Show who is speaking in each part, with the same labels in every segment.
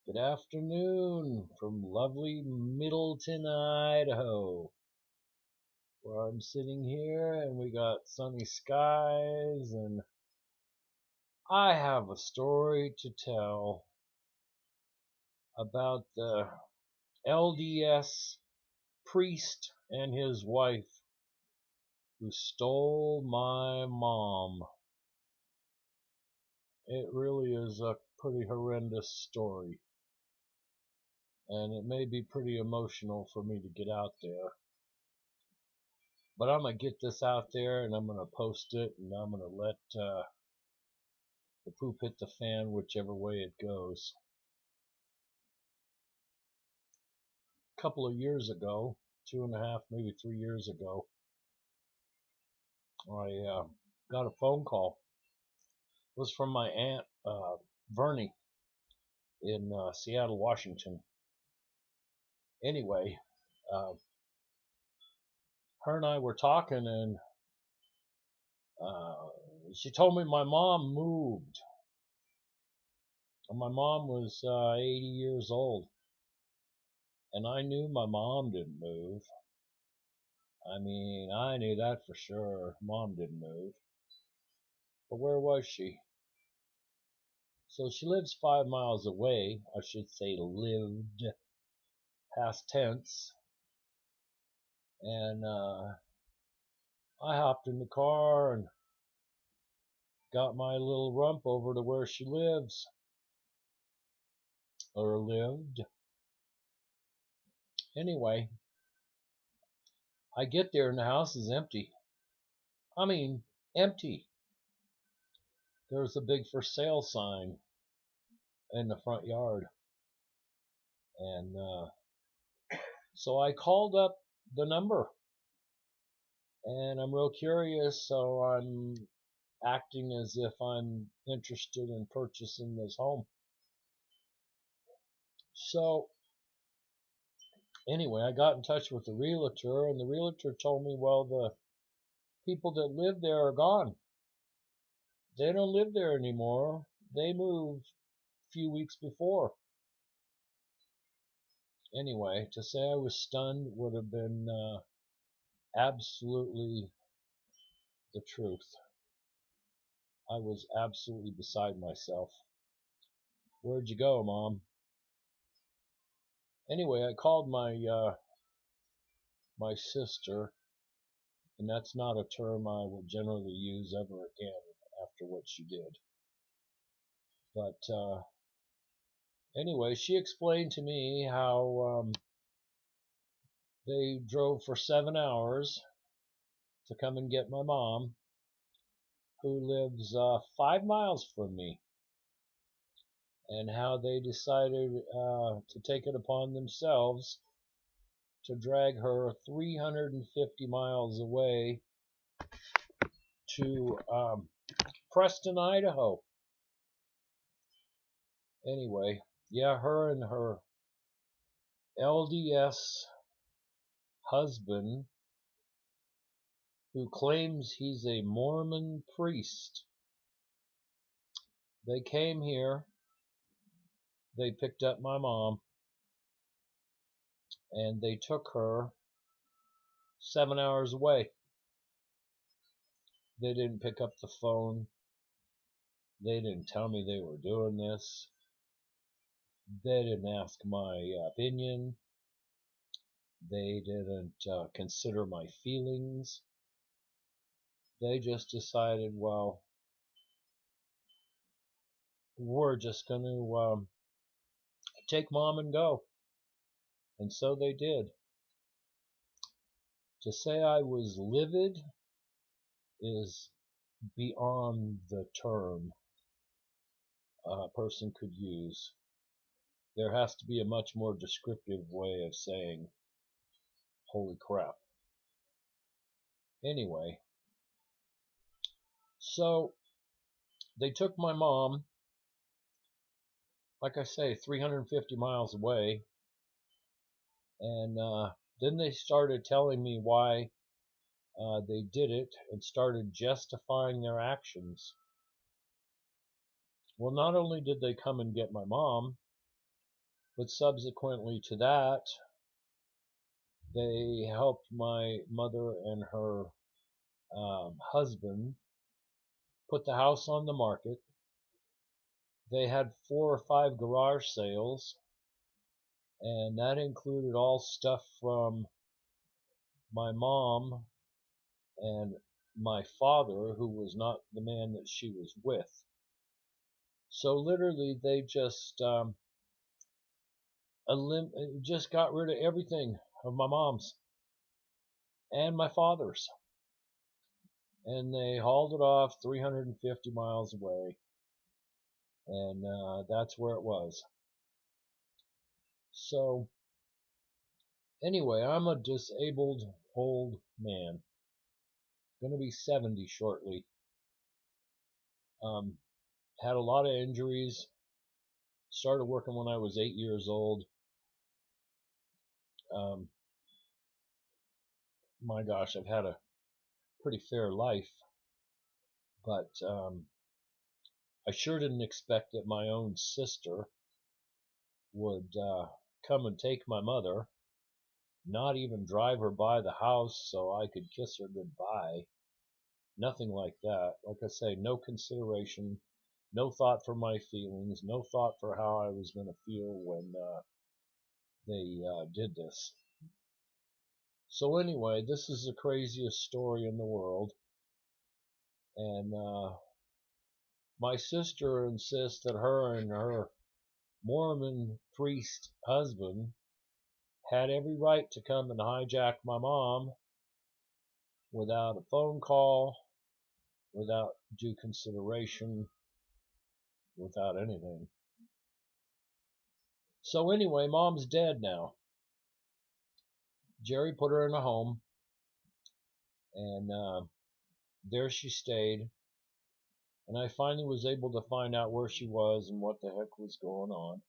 Speaker 1: Good afternoon from lovely Middleton, Idaho, where I'm sitting here and we got sunny skies, and I have a story to tell about the LDS priest and his wife who stole my mom. It really is a pretty horrendous story, and it may be pretty emotional for me to get out there. But I'm going to get this out there and I'm going to post it and I'm going to let the poop hit the fan whichever way it goes. A couple of years ago, 2.5, maybe 3 years ago, I got a phone call. It was from my aunt, Vernie, in Seattle, Washington. Anyway, uh, her and I were talking, and she told me my mom moved. And my mom was 80 years old. And I knew my mom didn't move. I mean, I knew that for sure. Mom didn't move. But where was she? So she lives 5 miles away. I should say lived, past tense. And I hopped in the car and got my little rump over to where she lives. Or lived. Anyway, I get there and the house is empty. I mean, empty. There's a big for sale sign in the front yard. And so I called up the number, and I'm real curious, so I'm acting as if I'm interested in purchasing this home. So anyway, I got in touch with the realtor, and the realtor told me, well, the people that live there are gone. They don't live there anymore. They moved a few weeks before. Anyway, to say I was stunned would have been absolutely the truth. I was absolutely beside myself. Where'd you go, Mom? Anyway, I called my sister, and that's not a term I will generally use ever again after what she did. But anyway, she explained to me how they drove for 7 hours to come and get my mom, who lives 5 miles from me, and how they decided to take it upon themselves to drag her 350 miles away to Preston, Idaho. Anyway, yeah, her and her LDS husband, who claims he's a Mormon priest, they came here, they picked up my mom, and they took her 7 hours away. They didn't pick up the phone. They didn't tell me they were doing this. They didn't ask my opinion. They didn't consider my feelings. They just decided, well, we're just going to take Mom and go. And so they did. To say I was livid is beyond the term a person could use. There has to be a much more descriptive way of saying, holy crap. Anyway, so they took my mom, like I say, 350 miles away, and then they started telling me why they did it and started justifying their actions. Well, not only did they come and get my mom, But subsequently to that, they helped my mother and her husband put the house on the market. They had 4 or 5 garage sales, and that included all stuff from my mom and my father, who was not the man that she was with. So literally, they just got rid of everything of my mom's and my father's, and they hauled it off 350 miles away, and that's where it was. So anyway, I'm a disabled old man, gonna be 70 shortly. Had a lot of injuries. Started working when I was 8 years old. My gosh, I've had a pretty fair life, but I sure didn't expect that my own sister would come and take my mother, not even drive her by the house so I could kiss her goodbye. Nothing like that. Like I say, no consideration, no thought for my feelings, no thought for how I was going to feel when they did this. So anyway, this is the craziest story in the world, and my sister insists that her and her Mormon priest husband had every right to come and hijack my mom without a phone call, without due consideration, without anything. So anyway, mom's dead now. Jerry put her in a home, and there she stayed. And I finally was able to find out where she was and what the heck was going on,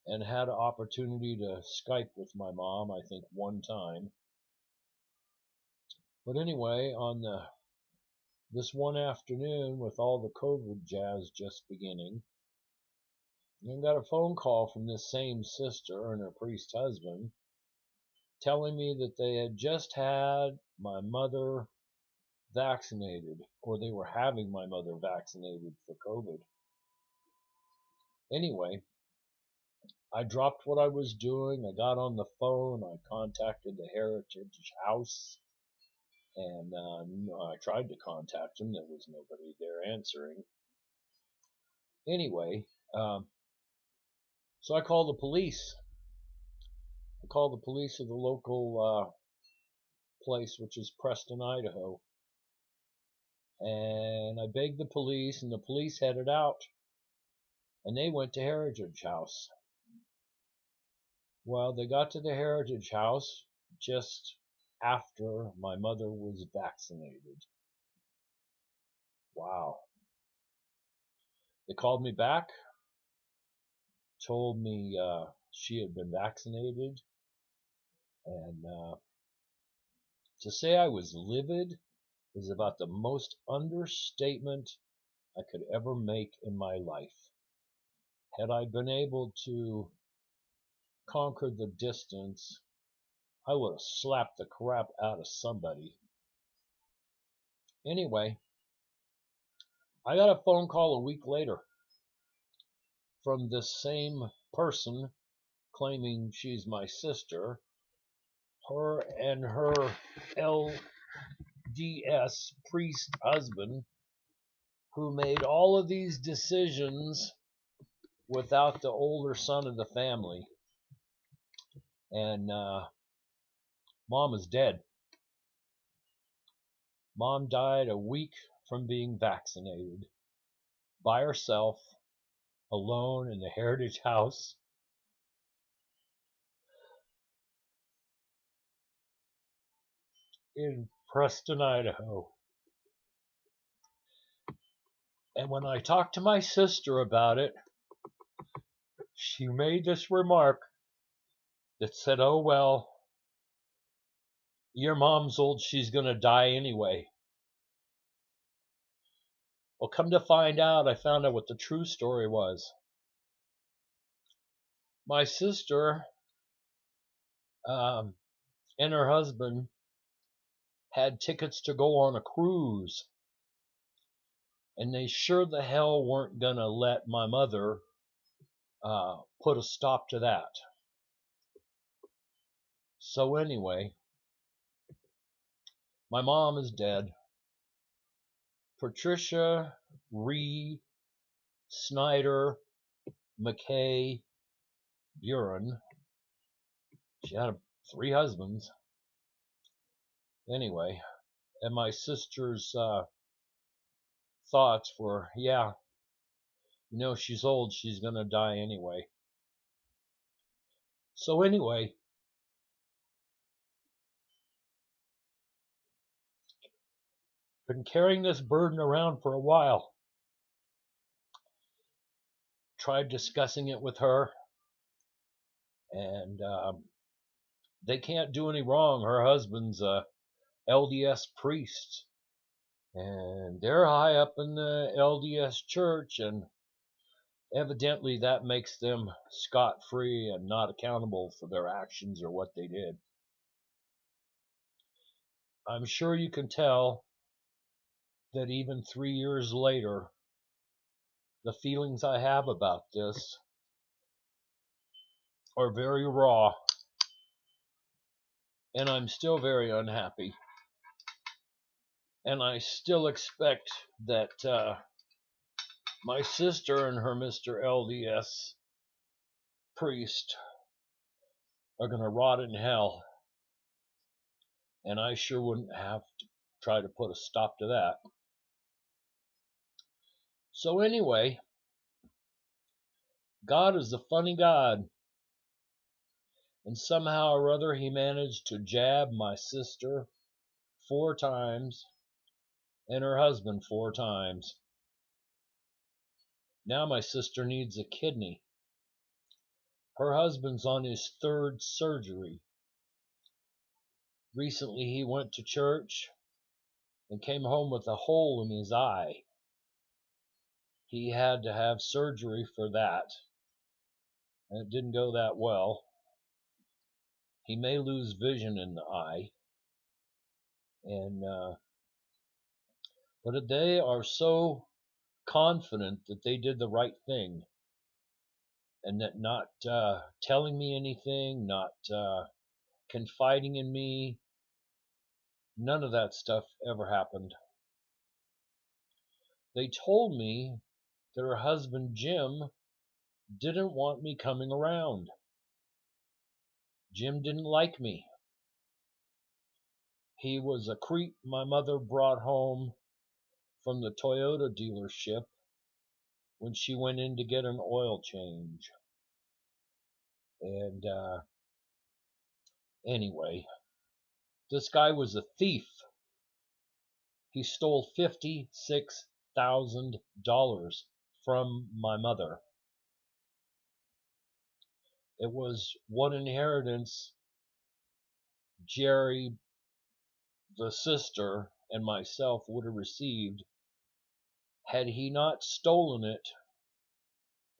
Speaker 1: and had an opportunity to Skype with my mom, I think, one time. But anyway, on this one afternoon, with all the COVID jazz just beginning, I got a phone call from this same sister and her priest husband telling me that they had just had my mother vaccinated, or they were having my mother vaccinated for COVID. Anyway, I dropped what I was doing. I got on the phone. I contacted the Heritage House, and I tried to contact them. There was nobody there answering. Anyway, so I called the police. I called the police of the local place, which is Preston, Idaho. And I begged the police, and the police headed out. And they went to Heritage House. Well, they got to the Heritage House just after my mother was vaccinated. Wow. They called me back, told me she had been vaccinated, and to say I was livid is about the most understatement I could ever make in my life. Had I been able to conquer the distance, I would have slapped the crap out of somebody. Anyway, I got a phone call a week later from this same person claiming she's my sister, her and her LDS priest husband, who made all of these decisions without the older son of the family. And mom is dead. Mom died a week from being vaccinated, by herself, alone in the Heritage House. In Preston, Idaho. And when I talked to my sister about it, she made this remark that said, "Oh, well, your mom's old, she's going to die anyway." Well, come to find out, I found out what the true story was. My sister um, and her husband had tickets to go on a cruise, and they sure the hell weren't going to let my mother put a stop to that. So anyway, my mom is dead. Patricia Ree Snyder McKay Buren. She had 3 husbands. Anyway, and my sister's thoughts were, yeah, she's old, she's gonna die anyway. So anyway, been carrying this burden around for a while. Tried discussing it with her, and they can't do any wrong. Her husband's a LDS priest, and they're high up in the LDS church, and evidently that makes them scot-free and not accountable for their actions or what they did. I'm sure you can tell that even 3 years later, the feelings I have about this are very raw, and I'm still very unhappy. And I still expect that my sister and her Mr. LDS priest are going to rot in hell, and I sure wouldn't have to try to put a stop to that. So anyway, God is a funny God, and somehow or other he managed to jab my sister 4 times and her husband 4 times. Now my sister needs a kidney. Her husband's on his 3rd surgery. Recently he went to church and came home with a hole in his eye. He had to have surgery for that, and it didn't go that well. He may lose vision in the eye, and but they are so confident that they did the right thing, and that not telling me anything, not confiding in me, none of that stuff ever happened. They told me that her husband Jim didn't want me coming around. Jim didn't like me. He was a creep my mother brought home from the Toyota dealership when she went in to get an oil change. And anyway, this guy was a thief. He stole $56,000 from my mother. It was what inheritance Jerry, the sister, and myself would have received had he not stolen it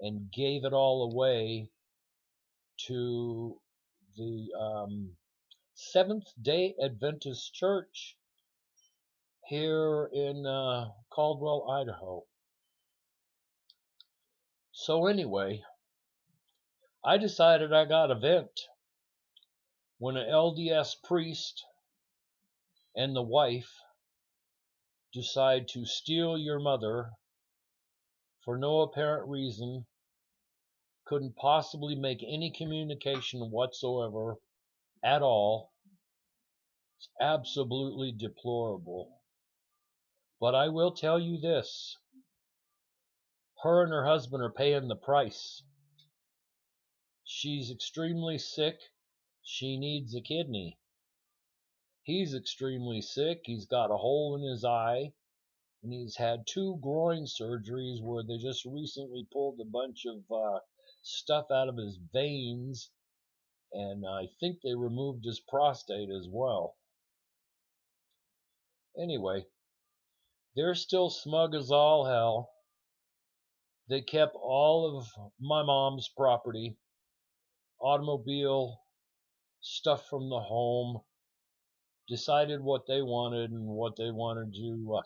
Speaker 1: and gave it all away to the Seventh-day Adventist Church here in Caldwell, Idaho. So anyway, I decided I got a vent when an LDS priest and the wife decide to steal your mother for no apparent reason, couldn't possibly make any communication whatsoever at all. It's absolutely deplorable. But I will tell you this, her and her husband are paying the price. She's extremely sick. She needs a kidney. He's extremely sick. He's got a hole in his eye, and he's had 2 groin surgeries where they just recently pulled a bunch of stuff out of his veins, and I think they removed his prostate as well. Anyway, they're still smug as all hell. They kept all of my mom's property, automobile, stuff from the home, decided what they wanted and what they wanted to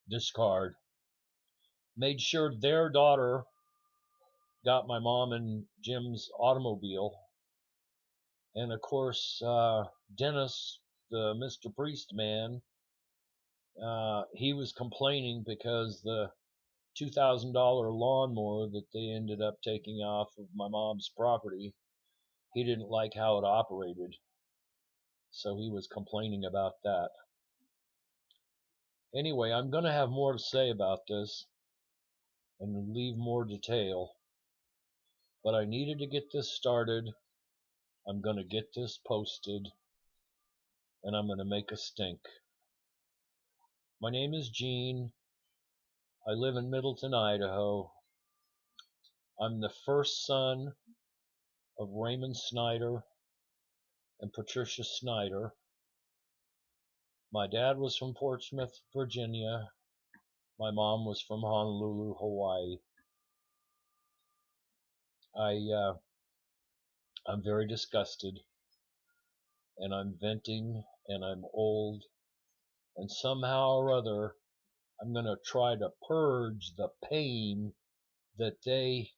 Speaker 1: discard. Made sure their daughter got my mom and Jim's automobile. And of course, Dennis, the Mr. Priest man, he was complaining because the $2,000 lawnmower that they ended up taking off of my mom's property, he didn't like how it operated. So he was complaining about that. Anyway, I'm going to have more to say about this and leave more detail. But I needed to get this started. I'm going to get this posted. And I'm going to make a stink. My name is Gene. I live in Middleton, Idaho. I'm the first son of Raymond Snyder and Patricia Snyder. My dad was from Portsmouth, Virginia. My mom was from Honolulu, Hawaii. I'm very disgusted, and I'm venting, and I'm old, and somehow or other, I'm going to try to purge the pain that they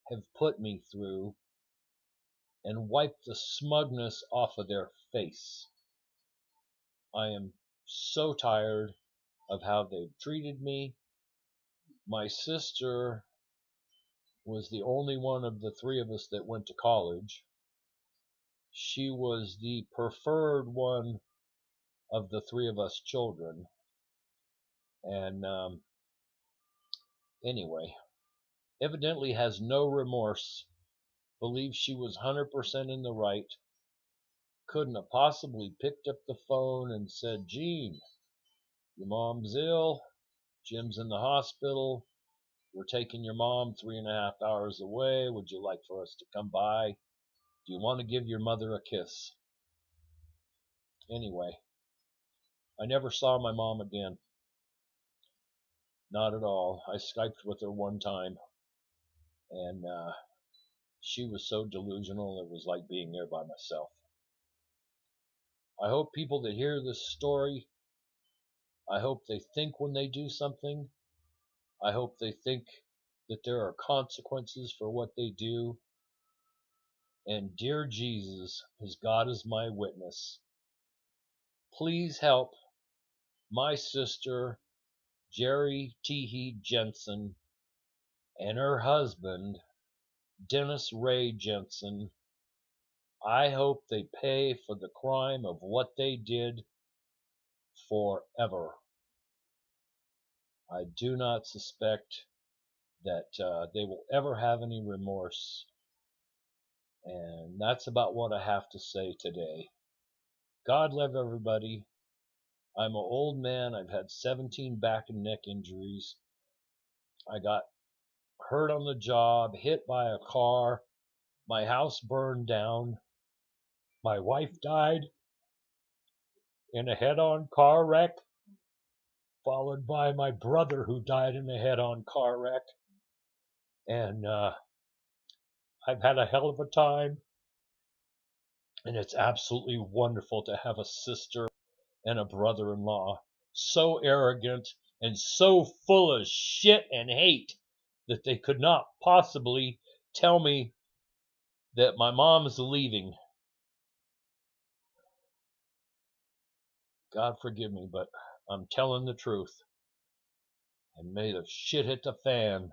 Speaker 1: have put me through and wipe the smugness off of their face. I am so tired of how they've treated me. My sister was the only one of the three of us that went to college. She was the preferred one of the three of us children. And anyway, evidently has no remorse, believes she was 100% in the right, couldn't have possibly picked up the phone and said, Gene, your mom's ill, Jim's in the hospital, we're taking your mom 3.5 hours away, would you like for us to come by? Do you want to give your mother a kiss? Anyway, I never saw my mom again. Not at all. I Skyped with her one time, and she was so delusional it was like being there by myself. I hope people that hear this story, I hope they think when they do something. I hope they think that there are consequences for what they do. And dear Jesus, as God is my witness, please help my sister, Jerry Teehee Jensen, and her husband, Dennis Ray Jensen. I hope they pay for the crime of what they did forever. I do not suspect that they will ever have any remorse. And that's about what I have to say today. God love everybody. I'm an old man. I've had 17 back and neck injuries. I got hurt on the job, hit by a car. My house burned down. My wife died in a head-on car wreck, followed by my brother who died in a head-on car wreck. And I've had a hell of a time. And it's absolutely wonderful to have a sister and a brother-in-law so arrogant and so full of shit and hate that they could not possibly tell me that my mom's leaving. God forgive me, but I'm telling the truth. And may the shit hit the fan.